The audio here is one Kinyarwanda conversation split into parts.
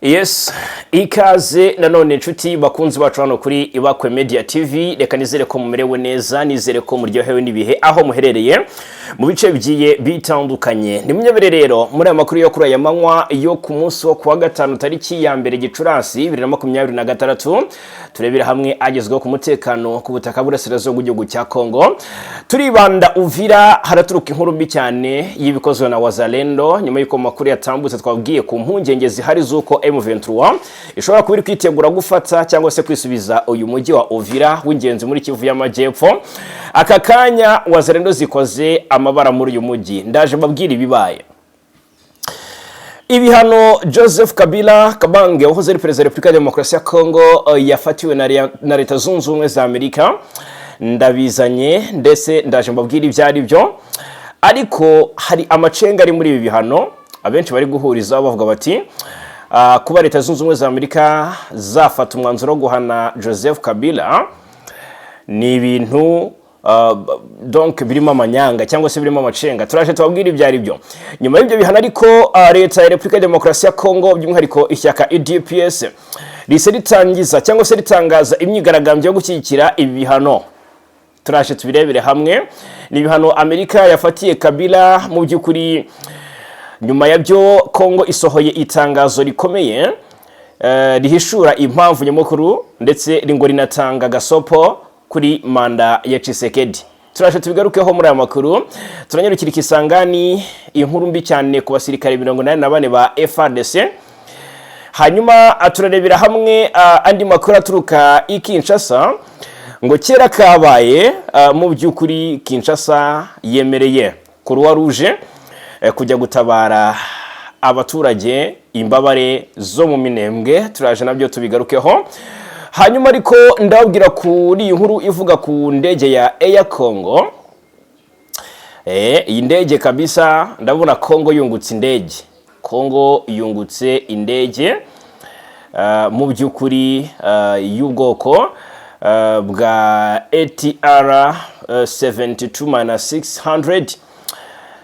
Yes, ikaze nanone inshuti bakunzi bacu hano kuri Ibakwe Media TV. Reka nizere ko mumerewe neza, nizere ko muryohewe n'ibihe aho muherereye mu bice bigiye bitandukanye. Ni munyabere rero muri amakuru yo kuri aya manywa yo ku munsi wo kuwa gatanu tariki ya mbere Gicurasi 2026 turebera hamwe agezweho ku mutekano ku butaka burasirazuba bw'igihugu cya Kongo. Turibanda Uvira haraturuka inkuru mbi cyane y'ibikozwe na Wazalendo nyuma y'uko makuru yatambutse twabwiye ku mpungenge zihari zuko M23 ishobora kubiri kwitegura gufata cyangwa se kwisubiza uyu mujyi wa Uvira w'ingenzi muri Kivu y'Amajyepfo. Aka kanya Wazalendo zikoze amabara muri uyu mujyi, ndaje babwira ibibaye. Ibihano Joseph Kabila Kabange wahoze ari perezida wa Repubulika ya Demokarasi ya Kongo yafatiwe na Leta Zunze Ubumwe za Amerika ndabizanye ndetse ndaje mbabwira ibyari byo. Ariko hari amacenga ari muri ibi bihano abenshi bari guhuriza bavuga bati kuba Leta Zunze Ubumwe za Amerika zafata umwanzuro wo guhana Joseph Kabila ni ibintu donc birimo amanyanga cyangwa se birimo amacenga. Turaje tubabwira ibyari byo. Nyuma y'ibyo bihano ariko Leta ya Repubulika ya Demokarasi ya Kongo by'umwihariko ishyaka UDPS rise ritangiza cyangwa se ritangaza imyigaragambyo yo gushyigikira ibi bihano. Turaje tubirebere hamwe. Ni ibihano Amerika yafatiye Kabila mu by'ukuri. Nyuma yabyo Kongo isohoye itangazo rikomeye rihishura impamvu nyamukuru ndetse ringo rinatanga gasopo kuri manda ya Tshisekedi. Turaje tubigarukeho muri aya makuru. Turanyarukira Kisangani inkuru mbi cyane ku basirikare 84 ba FARDC. Hanyuma turarebera hamwe andi makuru aturuka i Kinshasa ngo kera kabaye mu by'ukuri Kinshasa yemereye Croix Rouge kujya gutabara abaturage imbabare zo mu Minembwe. Turaje nabyo tubigarukeho. Hanyuma ariko ndabwira kuri iyi nkuru ivuga ku ndege ya Air Congo. Iyi ndege kabisa ndabona Kongo yungutse indege. Kongo yungutse indege mu by'ukuri y'ubwoko bwa ATR 72-600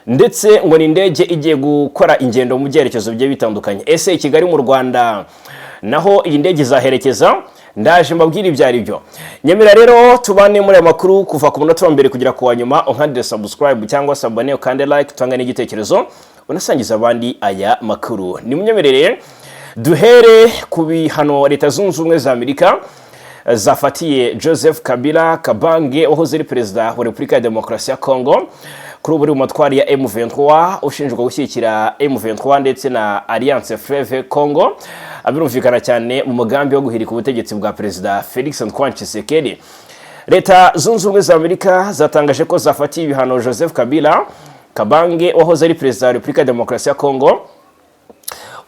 ndetse ngo ni indege igiye gukora ingendo mu byerekezo bigiye bitandukanye. Ese i Kigali mu Rwanda naho iyi ndege izaherekeza? Ndaje mbabwira ibyari byo. Nyemera rero tubane muri aya makuru kuva ku munota wa mbere kugera ku wa nyuma. Unkandire subscribe cyangwa se abone ukande like utanga n'igitekerezo unasangiza abandi aya makuru. Ni munyemerere duhere ku bihano Leta Zunze Ubumwe za Amerika zafatiye Joseph Kabila Kabange wahoze ari perezida wa Repubulika ya Demokarasi ya Kongo kuri ubu matwari ya M23 ushinjwa gushyigikira M23 ndetse na Alliance Fleuve Congo. Abirumvikana cyane mu mugambi wo guhirika ubutegetsi bwa perezida Felix Antoine Tshisekedi. Leta Zunze Ubumwe za Amerika zatangaje ko zafatiye ibihano Joseph Kabila Kabange wahoze ari perezida wa Repubulika ya Demokarasi ya Kongo.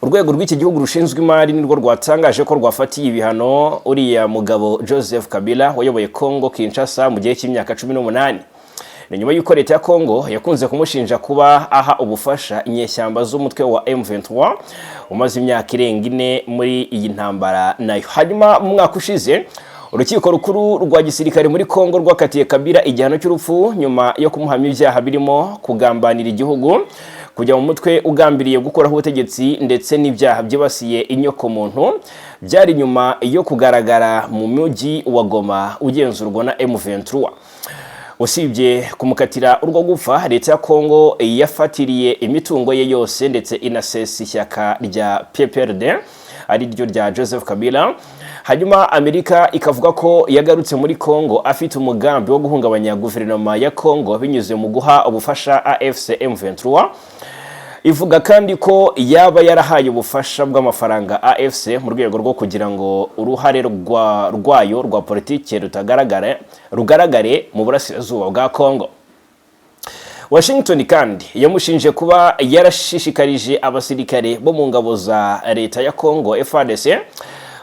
Urwego rw'iki gihugu rushinzwe imari nirwo rwatangaje ko rwafatiye ibihano uriya mugabo Joseph Kabila wayoboye Kongo Kinshasa mu gihe cy'imyaka 18. Ni nyuma y'uko Leta ya Kongo yakunze kumushinja kuba aha ubufasha inyeshyamba z'umutwe wa M23 umaze imyaka irenga 4 muri iyi ntambara nayo. Hanyuma mu mwaka ushize urukiko rukuru rwa gisirikare muri Kongo rwakatiye Kabila igihano cy'urupfu nyuma yo kumuhamya ibyaha birimo kugambanira igihugu, kujya mu mutwe ugambiriye gukoraho ubutegetsi ndetse n'ibyaha byibasiye inyoko muntu byari nyuma yo kugaragara mu mujyi wa Goma ugenzurwa na M23. Usibye kumukatira urwo gupfa, Leta ya Kongo yafatiriye imitungo ye yose ndetse inasesa ishyaka rya PPRD ari ryo rya Joseph Kabila. Hanyuma Amerika ikavuga ko yagarutse muri Kongo afite umugambi wo guhungabanya guverinoma ya Kongo binyuze mu guha ubufasha AFC M23. Ivuga kandi ko yaba yarahaye ubufasha bw'amafaranga AFC mu rwego rwo kugira ngo uruhare rwayo rwa politike rugaragare mu burasirazuba bwa Kongo. Washington kandi yamushinje kuba yarashishikarije abasirikare bo mu ngabo za Leta ya Kongo FARDC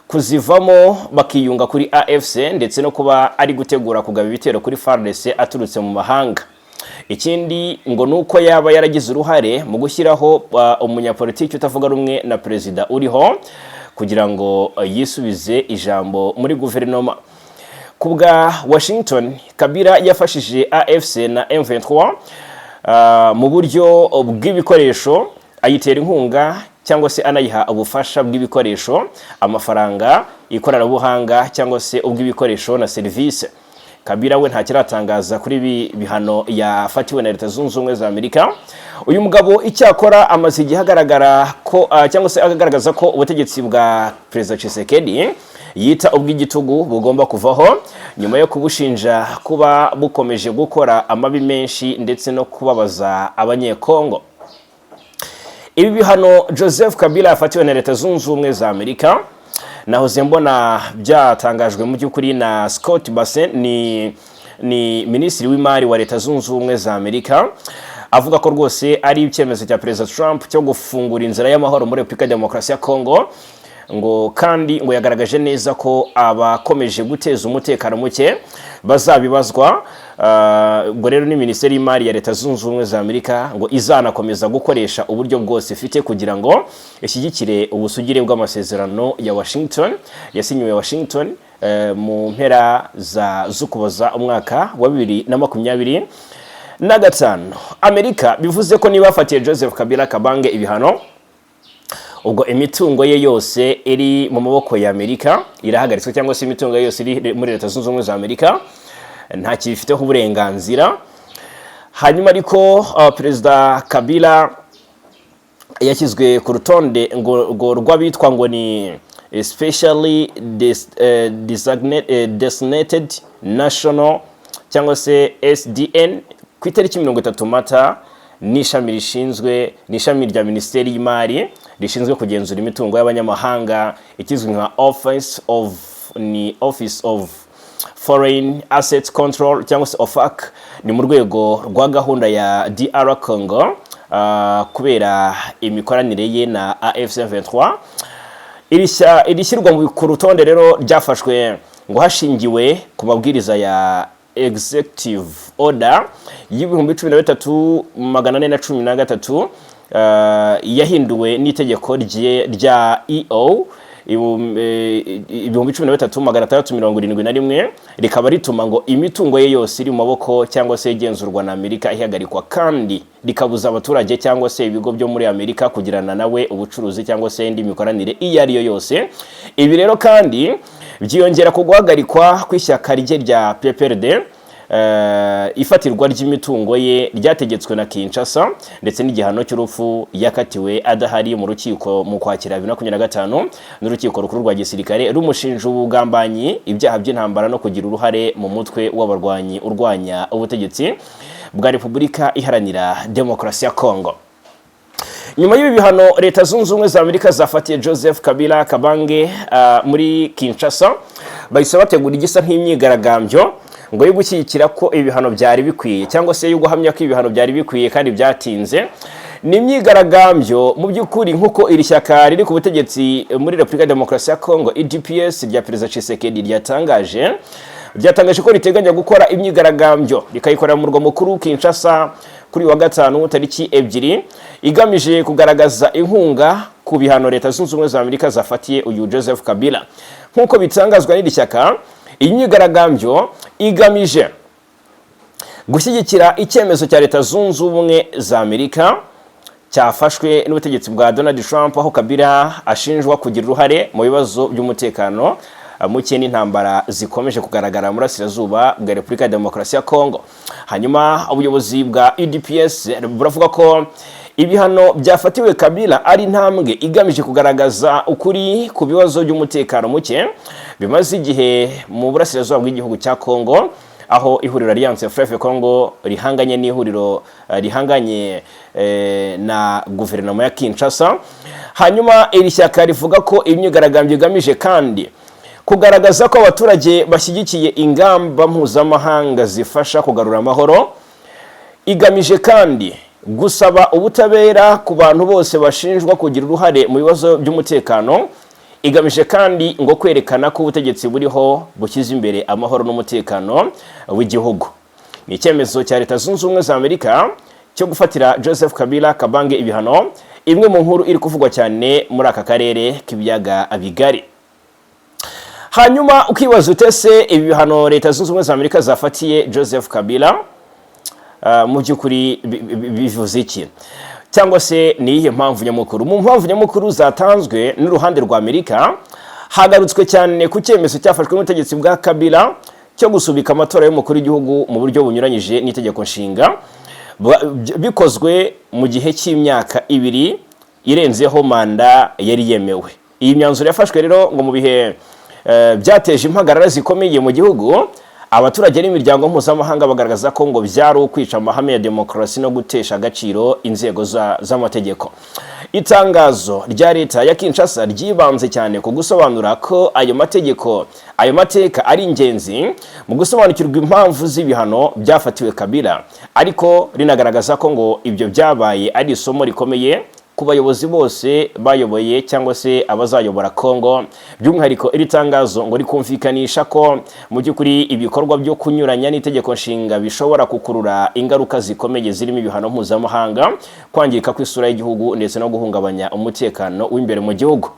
kuzivamo bakiyunga kuri AFC ndetse no kuba ari gutegura kugaba ibitero kuri FARDC aturutse mu mahanga. Ikindi ngo nuko yaba yaragize uruhare mu gushyiraho umunyapolitiki utavuga rumwe na perezida uriho kugira ngo yisubize ijambo muri guverinoma. Kubwa Washington, Kabila yafashije AFC na M23 mu buryo bw'ibikoresho, ayitera inkunga cyangwa se anayiha ubufasha bw'ibikoresho, amafaranga, ikoranabuhanga cyangwa se ubw'ibikoresho na serivisi. Kabila we nta kiratangaza kuri bihano yafatiwe na Leta Zunze Ubumwe za Amerika. Uyu mugabo icyakora amaze igihe agaragara ko cyangwa se agaragaza ko ubutegetsi bwa Perezida Tshisekedi yita ubw'igitugu bugomba kuvaho nyuma yo kubushinja kuba bukomeje gukora amabi menshi ndetse no kubabaza abanyekongo. Ibi bihano Joseph Kabila yafatiwe na Leta Zunze Ubumwe za Amerika nahoze mbona byatangajwe mu by'ukuri na Scott Bessent, ni minisitiri w'imari wa Leta Zunze Ubumwe za Amerika, avuga ko rwose ari icyemezo cya Perezida Trump cyo gufungura inzira y'amahoro muri Repubulika ya Demokarasi ya Kongo, ngo kandi ngo yagaragaje neza ko abakomeje guteza umutekano muke bazabibazwa. Ngo rero ni minisiteri y'imari ya Leta Zunze Ubumwe za Amerika ngo izanakomeza gukoresha uburyo bwose ifite kugira ngo ishyigikire ubusugire bw'amasezerano ya Washington yasinyiwe Washington mu mpera z'Ukuboza umwaka wa 2025. Amerika bivuze ko niba afatiye Joseph Kabila Kabange ibihano, ubwo imitungo ye yose iri mu maboko ya Amerika irahagaritswe, cyangwa se imitungo ye yose iri muri Leta Zunze Ubumwe za Amerika nta kibifiteho uburenganzira. Hanyuma ariko Perezida Kabila yashyizwe ku rutonde ngo rw'abitwa ngo ni especially designated national cyangwa se SDN ku itariki 30 Mata n'ishami rya Minisiteri y'Imari rishinzwe kugenzura imitungo y'abanyamahanga ikizwe nka Office of Foreign Assets Control cyangwa se OFAC. Ni mu rwego rwa gahunda ya DR Congo kubera imikoranire ye na AFC23. Irishyirwa ku rutonde rero ryafashwe ngo hashingiwe ku mabwiriza ya Executive Order y'1313 yahinduwe n'itegeko rya EO 1371 rikaba rituma ngo imitungo ye yose iri mu maboko cyangwa se igenzurwa na Amerika ihagarikwa, kandi rikabuza abaturage cyangwa se ibigo byo muri Amerika kugirana nawe ubucuruzi cyangwa se indi mikoranire iyo ari yo yose. Ibi rero kandi byiyongera ku guhagarikwa kw'ishyaka rye rya PPRD. Ifatirwa ry'imitungo ye ryategetswe na Kinshasa ndetse n'igihano cy'urupfu yakatiwe adahari mu rukiko mu Kwakira 2025 n'urukiko rukuru rwa gisirikare rumushinja ubugambanyi, ibyaha by'intambara no kugira uruhare mu mutwe w'abarwanyi urwanya ubutegetsi bwa Repubulika Iharanira Demokarasi ya Kongo. Nyuma y'ibi bihano Leta Zunze Ubumwe za Amerika zafatiye Joseph Kabila Kabange muri Kinshasa, bahise bategura igisa nk'imyigaragambyo ngo yo gushyigikira ko ibihano byari bikwiye cyangwa se yo guhamya ko ibihano byari bikwiye kandi byatinze. Ni imyigaragambyo mu by'ukuri nk'uko iri shyaka riri ku butegetsi muri Repubulika ya Demokarasi ya Kongo UDPS rya Perezida Tshisekedi ryatangaje ko riteganya gukora imyigaragambyo rikayikorera mu murwa mukuru Kinshasa kuri wa gatanu tariki 2 igamije kugaragaza inkunga ku bihano Leta Zunze Ubumwe za Amerika zafatiye uyu Joseph Kabila. Nk'uko bitangazwa n'iri shyaka, iyi myigaragambyo igamije gushyigikira icyemezo cya Leta Zunze Ubumwe za Amerika cyafashwe n'ubutegetsi bwa Donald Trump, aho Kabila ashinjwa kugira uruhare mu bibazo by'umutekano muke n'intambara zikomeje kugaragara muri Burasirazuba bwa Repubulika ya Demokarasi ya Kongo. Hanyuma ubuyobozi bwa UDPS buravuga ko ibihano byafatiwe Kabila ari intambwe igamije kugaragaza ukuri ku bibazo by'umutekano muke bimaze igihe mu Burasirazuba bw'igihugu cya Kongo, aho ihuriro Alliance Fleuve Congo rihanganye n'ihuriro rihanganye na guverinoma ya Kinshasa. Hanyuma iri shyaka rivuga ko imyigaragambyo igamije kandi kugaragaza ko abaturage bashyigikiye ingamba mpuzamahanga zifasha kugarura amahoro, igamije kandi gusaba ubutabera ku bantu bose bashinjwa kugira uruhare mu bibazo by'umutekano, igamije kandi ngo kwerekana ko ubutegetsi buriho bukiza imbere amahoro n'umutekano w'igihugu. Ni icyemezo cya Leta Zunze Ubumwe za Amerika cyo gufatira Joseph Kabila Kabange ibihano, imwe mu nkuru iri kuvugwa cyane muri aka karere k'ibiyaga bigari. Hanyuma ukibaza utese ibi bihano Leta Zunze Ubumwe za Amerika zafatiye Joseph Kabila mu by'ukuri bivuze iki? cyangwa se ni iyihe mpamvu nyamukuru? Mu mpamvu nyamukuru zatanzwe n'uruhande rwa Amerika hagarutswe cyane ku cyemezo cyafashwe n'ubutegetsi bwa Kabila cyo gusubika amatora y'umukuru w'igihugu mu buryo bunyuranyije n'itegeko nshinga, bikozwe mu gihe cy'imyaka 2 irenzeho manda yari yemewe. Iyi myanzuro yafashwe rero ngo mu bihe byateje impagarara zikomeye mu gihugu, abaturage n'imiryango mpuzamahanga bagaragaza ko ngo byari ukwica amahame ya demokarasi no gutesha agaciro inzego z'amategeko. Itangazo rya leta ya Kinshasa ryibanze cyane ku gusobanura ko ayo mateka ari ingenzi mu gusobanukirwa impamvu z'ibihano byafatiwe Kabila, ariko rinagaragaza ko ngo ibyo byabaye ari isomo rikomeye ku bayobozi bose bayoboye cyangwa se abazayobora Kongo. By'umwihariko iri tangazo ngo rikumvikanisha ko mu by'ukuri ibikorwa byo kunyuranya n'itegeko nshinga bishobora kukurura ingaruka zikomeye zirimo ibihano mpuzamahanga, kwangirika kw'isura y'igihugu ndetse no guhungabanya umutekano w'imbere mu gihugu.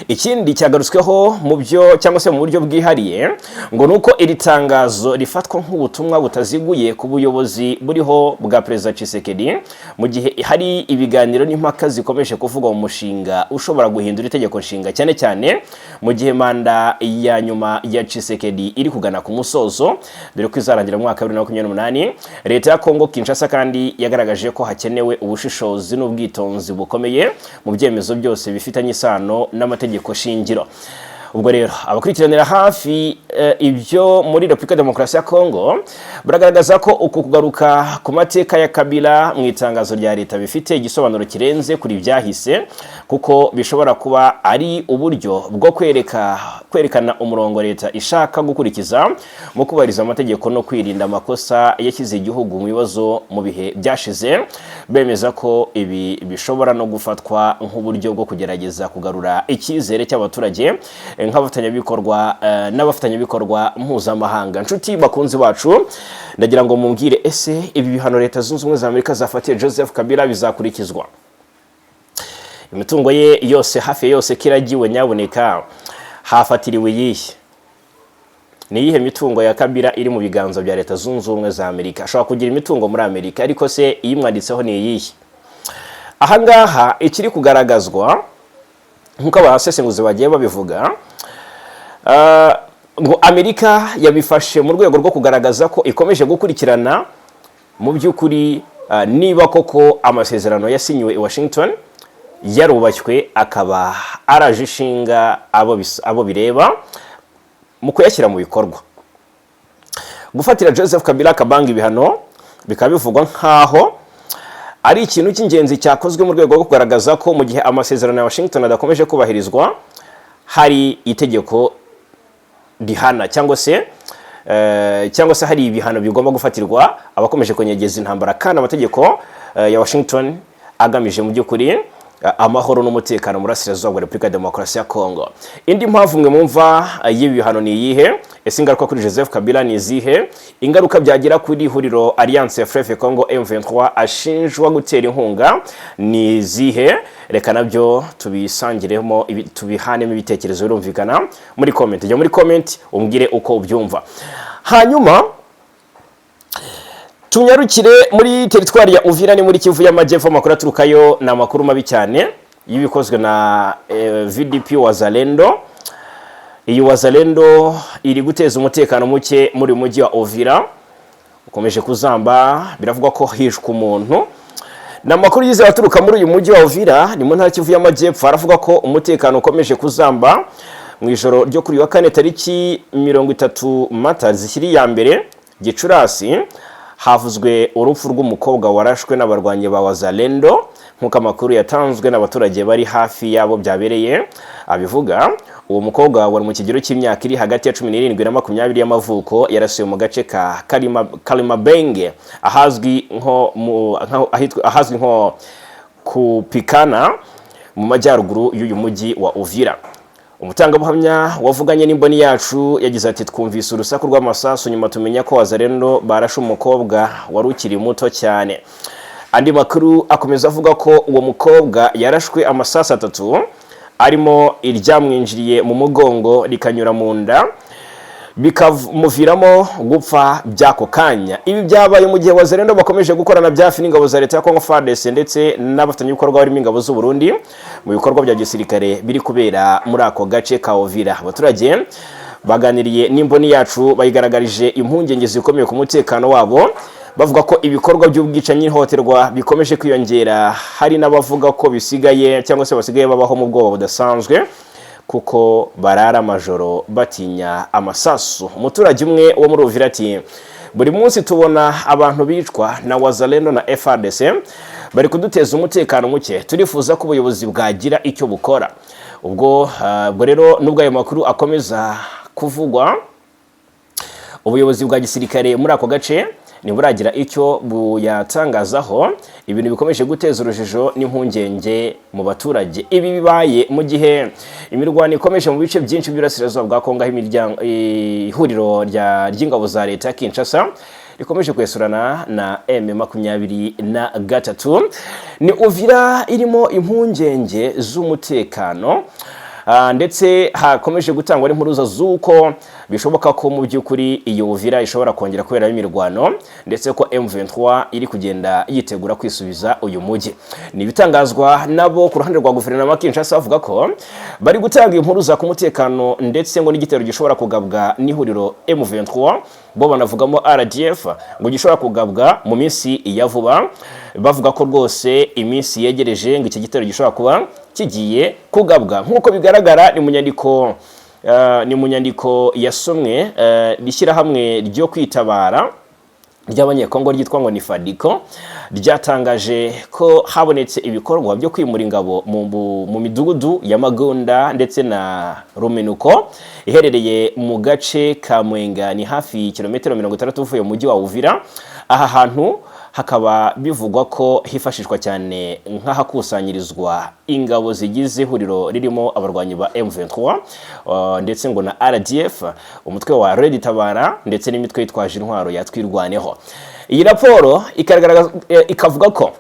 Ikindi cyagarutsweho mu byo cyangwa se mu buryo bwihariye ngo nuko iri tangazo rifatwa nk'ubutumwa butaziguye ku buyobozi buriho bwa Perezida Tshisekedi mu gihe hari ibiganiro n'impaka zikomeje kuvugwa mu mushinga ushobora guhindura itegeko nshinga, cyane cyane mu gihe manda ya nyuma ya Tshisekedi iri kugana ku musozo dore ko izarangira mu mwaka wa 2028. Leta ya Kongo Kinshasa kandi yagaragaje ko hakenewe ubushishozi n'ubwitonzi bukomeye mu byemezo byose bifitanye isano n'amategeko shingiro. Ubwo rero abakurikiranira hafi ibyo muri Repubulika Demokarasi ya Kongo baragaragaza ko uku kugaruka ku mateka ya Kabila mu itangazo rya leta bifite igisobanuro kirenze kuri byahise, kuko bishobora kuba ari uburyo bwo kwerekana umurongo leta ishaka gukurikiza mu kubahiriza amategeko no kwirinda amakosa yashyize igihugu mu bibazo mu bihe byashize. Bemeza ko ibi bishobora no gufatwa nk'uburyo bwo kugerageza kugarura icyizere cy'abaturage nk'abafatanyabikorwa n'abafatanyabikorwa mpuzamahanga. Nshuti bakunzi bacu, ndagira ngo mumbwire, ese ibi bihano Leta Zunze Ubumwe za Amerika zafatiye Joseph Kabila bizakurikizwa? Imitungo ye yose hafi yose kiragiwe, nyaboneka hafatiriwe yihe? Ni iyihe mitungo ya Kabila iri mu biganza bya Leta Zunze Ubumwe za Amerika? Ashobora kugira imitungo muri Amerika, ariko se iyimwanditseho ni iyihe? Aha ngaha ikiri kugaragazwa nk'uko abasesenguzi bagiye babivuga, ngo Amerika yabifashe mu rwego rwo kugaragaza ko ikomeje gukurikirana mu by'ukuri niba koko amasezerano yasinyiwe i Washington yarubashywe, akaba araje ishinga abo bireba mu kuyashyira mu bikorwa. Gufatira Joseph Kabila Kabanga ibihano bikaba bivugwa nk'aho ari ikintu cy'ingenzi cyakozwe mu rwego rwo kugaragaza ko mu gihe amasezerano ya Washington adakomeje kubahirizwa, hari itegeko rihana cyangwa se hari ibihano bigomba gufatirwa abakomeje kunyegeza intambara, kandi amategeko ya Washington agamije mu by'ukuri amahoro n'umutekano mu burasirazuba bwa Repubulika Demokarasi ya Kongo. Indi mpamvu mwe mumva y'ibi bihano ni iyihe? Ese ingaruka kuri Joseph Kabila ni izihe? Ingaruka byagira kuri huriro Alliance ya Fleuve Congo M23 ashinjwa gutera inkunga ni izihe? Reka nabyo tubisangiremo, tubihanemo ibitekerezo birumvikana muri comment. Jya muri comment umbwire uko ubyumva. Hanyuma tunyarukire muri teritwari ya Uvira ni muri Kivu y'Amajyepfo. Amakuru aturukayo ni amakuru mabi cyane y'ibikozwe na VDP Wazalendo. Iyi Wazalendo iri guteza umutekano muke muri mujyi wa Uvira, ukomeje kuzamba. Biravugwa ko hishwe umuntu. Na makuru yize aturuka muri uyu mujyi wa Uvira ni mu ntara Kivu y'Amajyepfo, aravuga ko umutekano ukomeje kuzamba. Mu ijoro ryo kuri wa 4 tariki 30 Mata zishyiri ya mbere Gicurasi, havuzwe urupfu rw'umukobwa warashwe n'abarwanyi ba Wazalendo, nk'uko amakuru yatanzwe n'abaturage bari hafi yabo byabereye abivuga. Uwo mukobwa wari mu kigero cy'imyaka iri hagati ya 17 na 20 y'amavuko, yarasiwe mu gace ka Kalimabenge ahazwi nko kupikana mu majyaruguru y'uyu mujyi wa Uvira. Umutangabuhamya wavuganye n'imboni yacu yagize ati, twumvise urusaku rw'amasasu nyuma tumenya ko Wazalendo barashe umukobwa wari ukiri muto cyane. Andi makuru akomeza avuga ko uwo mukobwa yarashwe amasasu 3 arimo iryamwinjiriye mu mugongo rikanyura mu nda. bikamuviramo gupfa by'ako kanya. Ibi byabaye mu gihe Wazalendo bakomeje gukorana byafi n'ingabo za leta ya Congo FARDC ndetse n'abafatanyabikorwa barimo ingabo z'u Burundi mu bikorwa bya gisirikare biri kubera muri ako gace ka Uvira. Abaturage baganiriye n'imboni yacu bayigaragarije impungenge zikomeye ku mutekano wabo, bavuga ko ibikorwa by'ubwicanyi n'ihohoterwa bikomeje kwiyongera. Hari n'abavuga ko bisigaye cyangwa se basigaye babaho mu bwoba budasanzwe kuko barara amajoro batinya amasasu. Umuturage umwe wo muri Uvira ati buri munsi tubona abantu bicwa na Wazalendo na FARDC bari kuduteza umutekano muke, turifuza ko ubuyobozi bwagira icyo bukora. Ubwo rero nubwo ayo makuru akomeza kuvugwa, ubuyobozi bwa gisirikare muri ako gace ntiburagira icyo buyatangazaho. Ibintu bikomeje guteza urujijo n'impungenge mu baturage. Ibi bibaye mu gihe imirwano ikomeje mu bice byinshi by'Uburasirazuba bwa Kongo, ihuriro ry'ingabo za leta ya Kinshasa rikomeje kwesurana na M23. Ni Uvira irimo impungenge z'umutekano, ndetse hakomeje gutangwa n'impuruza z'uko bishoboka ko mu by'ukuri iyo Uvira ishobora kongera kubera imirwano, ndetse ko M23 iri kugenda yitegura kwisubiza uyu mujyi. Ni bitangazwa nabo ku ruhande rwa guverinoma Kinshasa, bavuga ko bari gutanga impuruza ku mutekano, ndetse ngo n'igitero gishobora kugabwa n'ihuriro M23, bo banavugamo RDF, ngo gishobora kugabwa mu minsi ya vuba. Bavuga ko rwose iminsi yegereje ngo iki gitero gishobora kuba kigiye kugabwa. Nk'uko bigaragara ni mu nyandiko yasomwe rishyirahamwe ryo kwitabara ry'abanyekongo ryitwa ngo ni FADICO, ryatangaje ko habonetse ibikorwa byo kwimura ingabo mu midugudu ya Magunda ndetse na Rumenuko iherereye mu gace ka Mwenga, ni hafi kilometero 60 uvuye mu mujyi wa Uvira. Aha hantu hakaba bivugwa ko hifashishwa cyane nk'ahakusanyirizwa ingabo zigize ihuriro ririmo abarwanyi ba M23 ndetse ngo na RDF, umutwe wa Red Tabara ndetse n'imitwe yitwaje intwaro yatwirwaneho. Iyi raporo ikavuga ko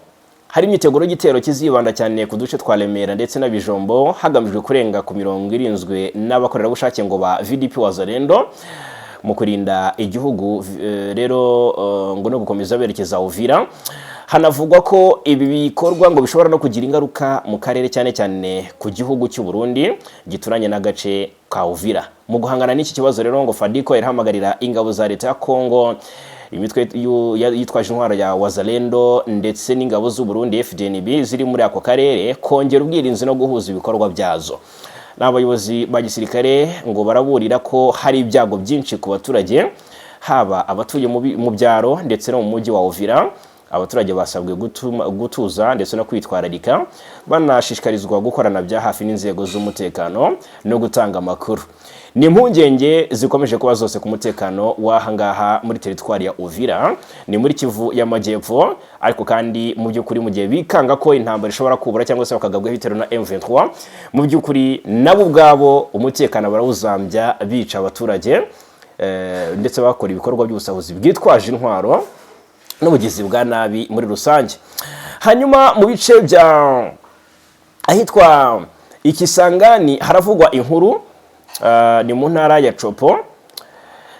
hari imyiteguro y'igitero kizibanda cyane ku duce twa Remera ndetse na Bijombo, hagamijwe kurenga ku mirongo irinzwe n'abakorerabushake ngo ba VDP Wazalendo mu kurinda igihugu. Rero ngo no gukomeza berekeza Uvira. Hanavugwa ko ibi bikorwa ngo bishobora no kugira ingaruka mu karere cyane cyane ku gihugu cy'u Burundi gituranye n'agace ka Uvira. Mu guhangana n'iki kibazo rero ngo FADICO irahamagarira ingabo za leta ya Kongo, imitwe yitwaje intwaro ya Wazalendo ndetse n'ingabo z'u Burundi FDNB ziri muri ako karere kongera ubwirinzi no guhuza ibikorwa byazo. N'abayobozi ba gisirikare ngo baraburira ko hari ibyago byinshi ku baturage, haba abatuye mu byaro ndetse no mu mujyi wa Uvira. Abaturage basabwe gutuza ndetse no kwitwararika, banashishikarizwa gukorana bya hafi n'inzego z'umutekano no gutanga amakuru. Ni impungenge zikomeje kuba zose ku mutekano w'ahangaha muri teritwari ya Uvira, ni muri Kivu y'Amajyepfo. Ariko kandi mu by'ukuri mu gihe bikanga ko intambara ishobora kubura cyangwa se bakagabwa ibitero na M23, mu by'ukuri nabo ubwabo umutekano barawuzambya, bica abaturage ndetse bakora ibikorwa by'ubusahuzi bwitwaje intwaro n'ubugizi bwa nabi muri rusange. Hanyuma mu bice bya ahitwa Ikisangani haravugwa inkuru, ni mu ntara ya Chopo.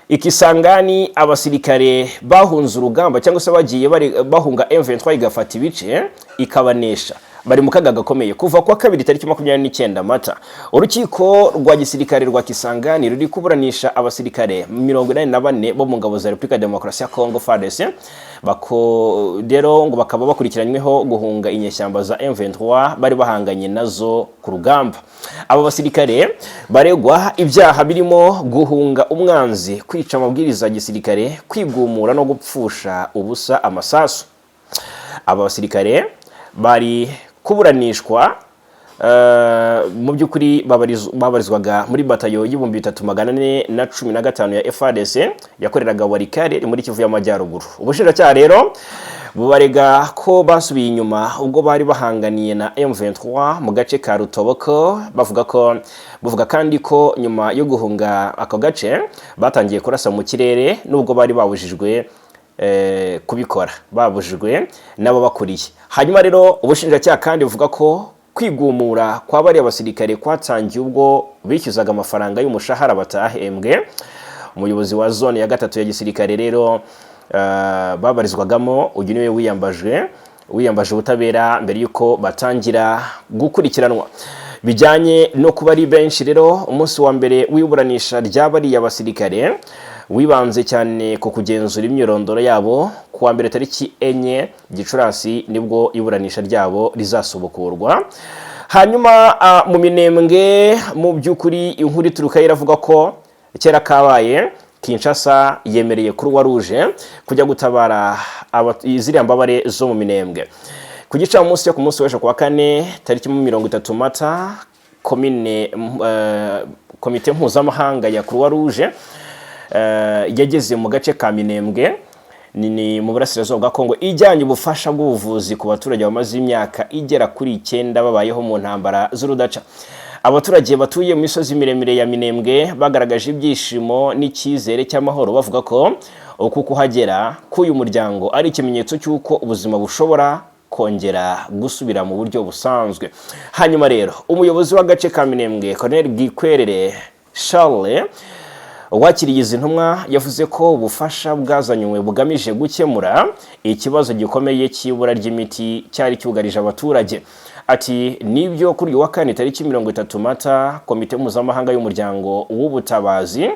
Ikisangani abasirikare bahunze urugamba cyangwa se bagiye bahunga M23 igafata ibice ikabanesha, bari mu kaga gakomeye kuva kwa 2 tariki 29 Mata. Urukiko rwa gisirikare rwa Kisangani ruri kuburanisha abasirikare 44 bo mu ngabo za Republika Demokarasi ya Kongo FARDC, rero ngo bakaba bakurikiranyweho guhunga inyeshyamba za M23 bari bahanganye nazo ku rugamba. Aba basirikare baregwa ibyaha birimo guhunga umwanzi, kwica amabwiriza ya gisirikare, kwigumura no gupfusha ubusa amasasu. Aba basirikare bari kuburanishwa mu by'ukuri babarizwaga muri batayo y'ibihumbi 3415 ya FARDC yakoreraga Warikare muri Kivu y'Amajyaruguru. Ubushinjacyaha rero bubarega ko basubiye inyuma ubwo bari bahanganiye na M23 mu gace ka Rutoboko. Bavuga kandi ko nyuma yo guhunga ako gace batangiye kurasa mu kirere nubwo bari babujijwe kubikora, babujijwe nabo bakuriye. Hanyuma rero ubushinjacyaha kandi buvuga ko kwigumura kw'abari abasirikare kwatangiye ubwo bishyuzaga amafaranga y'umushahara batahembwe umuyobozi wa zone ya gatatu ya gisirikare rero babarizwagamo uyu niwe wiyambaje ubutabera mbere yuko batangira gukurikiranwa bijyanye no kuba ari benshi. Rero umunsi wa mbere w'iburanisha ry'abariya basirikare wibanze cyane ku kugenzura imyirondoro yabo. Kuwa mbere tariki 4 Gicurasi nibwo iburanisha ryabo rizasubukurwa. Hanyuma mu Minembwe mu by'ukuri inkuru ituruka iravuga ko kera kabaye Kinshasa yemereye Croix Rouge kujya gutabara ziriya mbabare zo mu Minembwe. Ku gicamunsi ku munsi w'ejo kuwa 4 tariki 30 Mata komite mpuzamahanga ya Croix Rouge yageze mu gace ka Minembwe ni mu burasirazuba bwa Kongo ijyanye ubufasha bw'ubuvuzi ku baturage bamaze imyaka igera kuri 9 babayeho mu ntambara z'urudaca. Abaturage batuye mu misozi miremire ya Minembwe bagaragaje ibyishimo n'icyizere cy'amahoro bavuga ko uku kuhagera k'uyu muryango ari ikimenyetso cy'uko ubuzima bushobora kongera gusubira mu buryo busanzwe. Hanyuma rero umuyobozi w'agace ka Minembwe Colonel Gikwerere Charles wakiriye izi ntumwa yavuze ko ubufasha bwazanywe bugamije gukemura ikibazo gikomeye cy'ibura ry'imiti cyari cyugarije abaturage. Ati nibyo kuri wa 4 tariki 30 Mata komite mpuzamahanga y'umuryango w'ubutabazi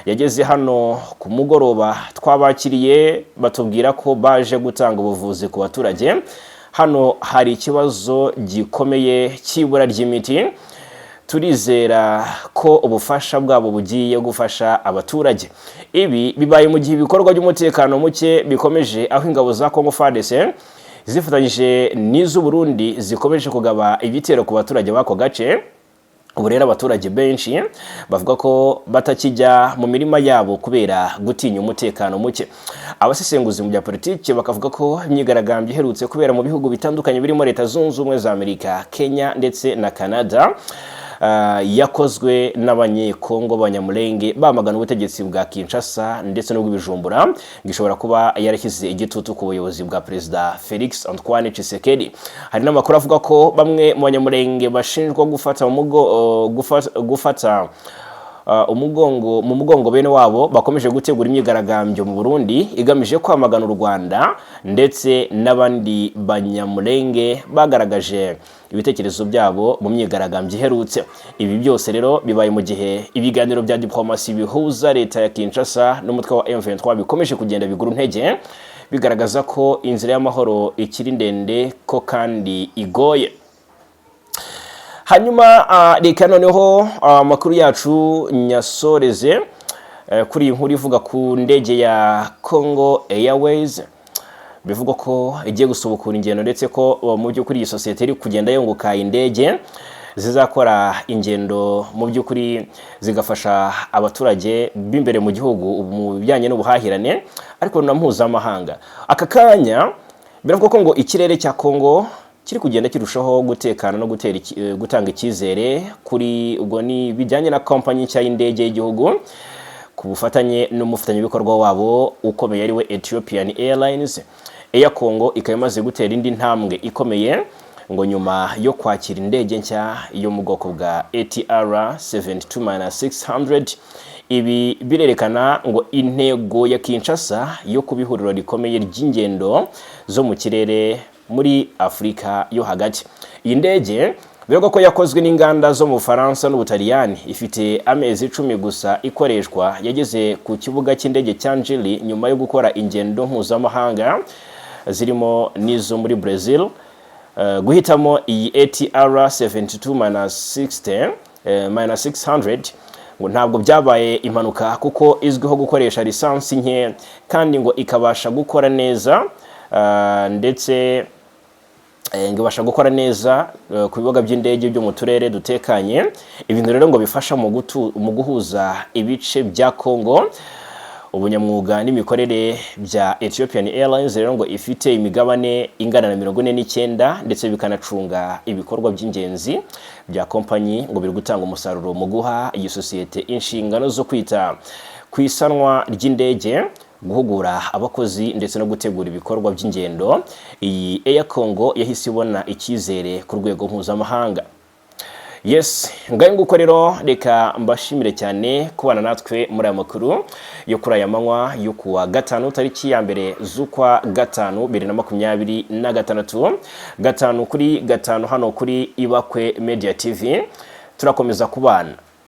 yageze hano ku mugoroba twabakiriye batubwira ko baje gutanga ubuvuzi ku baturage. Hano hari ikibazo gikomeye cy'ibura ry'imiti, turizera ko ubufasha bwabo bugiye gufasha abaturage. Ibi bibaye mu gihe ibikorwa by'umutekano muke bikomeje aho ingabo za Congo FARDC zifatanyije n'iz'u Burundi zikomeje kugaba ibitero ku baturage bako gace. Ubu rero abaturage benshi bavuga ko batakijya mu mirima yabo kubera gutinya umutekano muke. Abasesenguzi mu bya politiki bakavuga ko imyigaragambyo iherutse kubera mu bihugu bitandukanye birimo Leta Zunze Ubumwe za Amerika, Kenya ndetse na Canada yakozwe n'abanyekongo b'abanyamulenge bamagana ubutegetsi bwa Kinshasa ndetse n'ubw'Ibijumbura gishobora kuba yarashyize igitutu ku buyobozi bwa Perezida Felix Antoine Tshisekedi. Hari n'amakuru avuga ko bamwe mu banyamulenge bashinjwa gufata mu mugongo bene wabo bakomeje gutegura imyigaragambyo mu Burundi igamije kwamagana u Rwanda ndetse n'abandi banyamulenge bagaragaje ibitekerezo byabo mu myigaragambyo iherutse. Ibi byose rero bibaye mu gihe ibiganiro bya diplomasi bihuza leta ya Kinshasa n'umutwe wa M23 bikomeje kugenda bigura intege bigaragaza ko inzira y'amahoro ikiri ndende ko kandi igoye. Hanyuma reka noneho amakuru yacu nyasoreze kuri inkuru ivuga ku ndege ya Congo Airways. Bivuga ko igiye gusubukura ingendo ndetse ko mu by'ukuri iyi sosiyete iri kugenda yunguka indege zizakora ingendo mu by'ukuri zigafasha abaturage b'imbere mu gihugu mu bijyanye n'ubuhahirane ariko na mpuzamahanga. Aka kanya biravuga ko ngo ikirere cya Congo kiri kugenda kirushaho gutekana no gutanga icyizere kuri ubwo ni bijyanye na kompanyi nshya y'indege y'igihugu ku bufatanye n'umufatanyabikorwa wabo ukomeye ari we Ethiopian Airlines. Air Congo ikaba imaze gutera indi ntambwe ikomeye ngo nyuma yo kwakira indege nshya yo mu bwoko bwa ATR 72-600. Ibi birerekana ngo intego ya Kinshasa yo kubihuriro rikomeye ry'ingendo zo mu kirere muri Afrika yo hagati. Iyi ndege biravuga ko yakozwe n'inganda zo mu Faransa n'Ubutaliyani, ifite amezi 10 gusa ikoreshwa. Yageze ku kibuga cy'indege cya Njili nyuma yo gukora ingendo mpuzamahanga zirimo n'izo muri Brazil. Guhitamo iyi ATR 72-600 ngo ntabwo byabaye impanuka kuko izwiho gukoresha lisansi nke kandi ngo ikabasha gukora neza ndetse ngibasha gukora neza ku bibuga by'indege byo mu turere dutekanye. Ibintu rero ngo bifasha mu guhuza ibice bya Congo. Ubunyamwuga n'imikorere bya Ethiopian Airlines rero ngo ifite imigabane ingana na 49 ndetse bikanacunga ibikorwa by'ingenzi bya kompanyi ngo biri gutanga umusaruro mu guha iyi sosiyete inshingano zo kwita ku isanwa ry'indege, guhugura abakozi ndetse no gutegura ibikorwa by'ingendo. Iyi Air Congo yahise ibona icyizere ku rwego mpuzamahanga. Yes, ngaye nguko rero reka mbashimire cyane kubana natwe muri aya makuru yo kuri aya manywa yo kuwa gatanu tariki ya mbere z'ukwa gatanu 2026 gatanu kuri gatanu hano kuri Ibakwe Media TV turakomeza kubana.